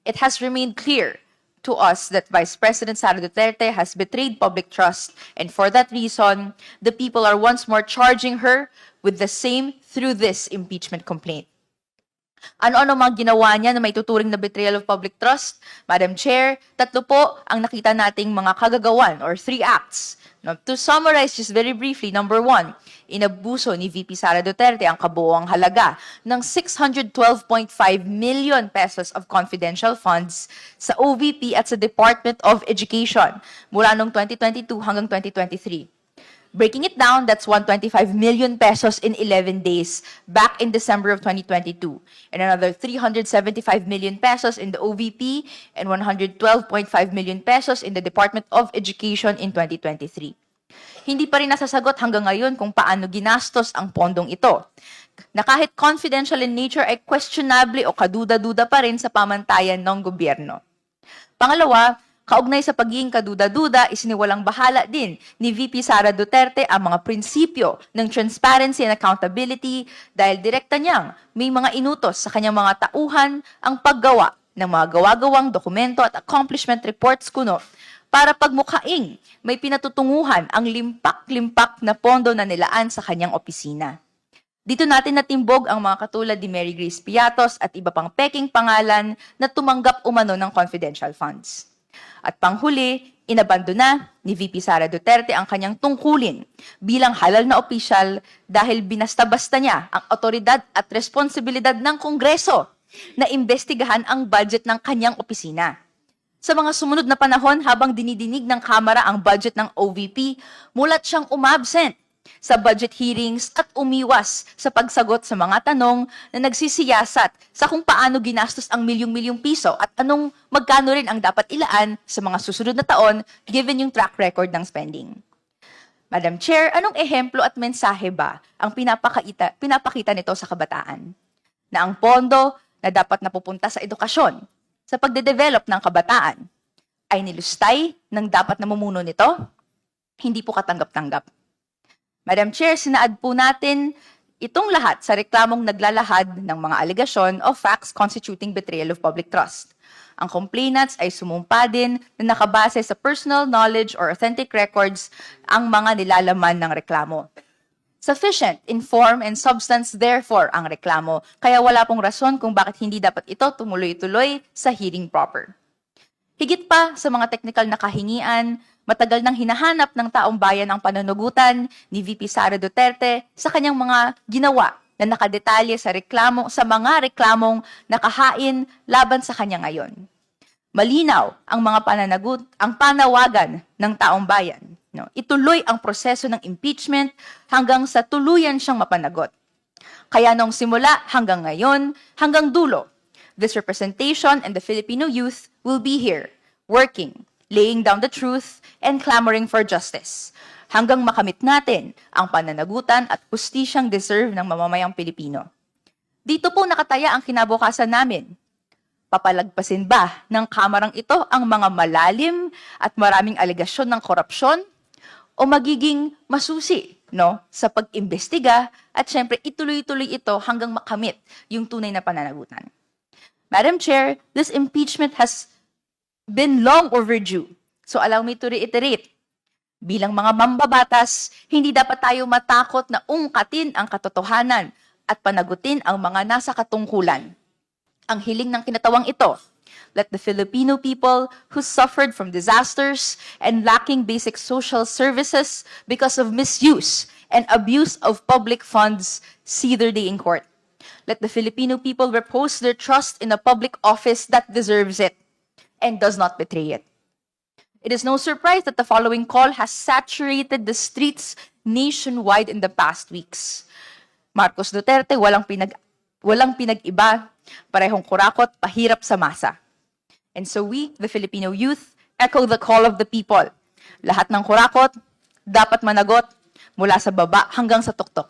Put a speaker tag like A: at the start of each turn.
A: it has remained clear to us that Vice President Sara Duterte has betrayed public trust, and for that reason, the people are once more charging her with the same through this impeachment complaint. Ano-ano mga ginawa niya na may tuturing na betrayal of public trust? Madam Chair, tatlo po ang nakita nating mga kagagawan or 3 acts. Now, to summarize just very briefly, number 1, inabuso ni VP Sara Duterte ang kabuoang halaga ng 612.5 million pesos of confidential funds sa OVP at sa Department of Education mula noong 2022 hanggang 2023. Breaking it down, that's 125 million pesos in 11 days back in December of 2022, and another 375 million pesos in the OVP and 112.5 million pesos in the Department of Education in 2023. Hindi pa rin nasasagot hanggang ngayon kung paano ginastos ang pondong ito, na kahit confidential in nature ay questionable o kaduda-duda pa rin sa pamantayan ng gobyerno. Pangalawa, kaugnay sa pagiging kaduda-duda, isiniwalang bahala din ni VP Sara Duterte ang mga prinsipyo ng transparency and accountability dahil direkta niyang may mga inutos sa kanyang mga tauhan ang paggawa ng mga gawa-gawang dokumento at accomplishment reports kuno para pagmukhaing may pinatutunguhan ang limpak-limpak na pondo na nilaan sa kanyang opisina. Dito natin natimbog ang mga katulad ni Mary Grace Piatos at iba pang peking pangalan na tumanggap umano ng confidential funds. At panghuli, inabandona ni VP Sara Duterte ang kanyang tungkulin bilang halal na opisyal dahil binasta-basta niya ang otoridad at responsibilidad ng Kongreso na imbestigahan ang budget ng kanyang opisina. Sa mga sumunod na panahon habang dinidinig ng Kamara ang budget ng OVP, mulat siyang umabsent sa budget hearings at umiwas sa pagsagot sa mga tanong na nagsisiyasat sa kung paano ginastos ang milyong-milyong piso at anong magkano rin ang dapat ilaan sa mga susunod na taon given yung track record ng spending. Madam Chair, anong ehemplo at mensahe ba ang pinapakita nito sa kabataan? Na ang pondo na dapat napupunta sa edukasyon, sa pagde-develop ng kabataan, ay nilustay ng dapat namumuno nito? Hindi po katanggap-tanggap. Madam Chair, sinaad po natin itong lahat sa reklamong naglalahad ng mga alegasyon o facts constituting betrayal of public trust. Ang complainants ay sumumpa din na nakabase sa personal knowledge or authentic records ang mga nilalaman ng reklamo. Sufficient in form and substance therefore ang reklamo, kaya wala pong rason kung bakit hindi dapat ito tumuloy-tuloy sa hearing proper. Higit pa sa mga technical na kahingian, matagal nang hinahanap ng taong bayan ang pananugutan ni VP Sara Duterte sa kanyang mga ginawa na nakadetalye sa mga reklamong nakahain laban sa kanya ngayon. Malinaw ang panawagan ng taong bayan. No? Ituloy ang proseso ng impeachment hanggang sa tuluyan siyang mapanagot. Kaya nung simula hanggang ngayon, hanggang dulo, this representation and the Filipino youth will be here, working, laying down the truth, and clamoring for justice, hanggang makamit natin ang pananagutan at hustisyang deserve ng mamamayang Pilipino. Dito po nakataya ang kinabukasan namin. Papalagpasin ba ng kamarang ito ang mga malalim at maraming alegasyon ng korupsyon? O magiging masusi sa pag-imbestiga at syempre ituloy-tuloy ito hanggang makamit yung tunay na pananagutan? Madam Chair, this impeachment has been long overdue. So allow me to reiterate, bilang mga mambabatas, hindi dapat tayo matakot na ungkatin ang katotohanan at panagutin ang mga nasa katungkulan. Ang hiling ng kinatawang ito, let the Filipino people who suffered from disasters and lacking basic social services because of misuse and abuse of public funds see their day in court. Let the Filipino people repose their trust in a public office that deserves it and does not betray it. It is no surprise that the following call has saturated the streets nationwide in the past weeks. Marcos Duterte, walang pinag-iba, parehong kurakot, pahirap sa masa. And so we, the Filipino youth, echo the call of the people. Lahat ng kurakot, dapat managot mula sa baba hanggang sa tuktok.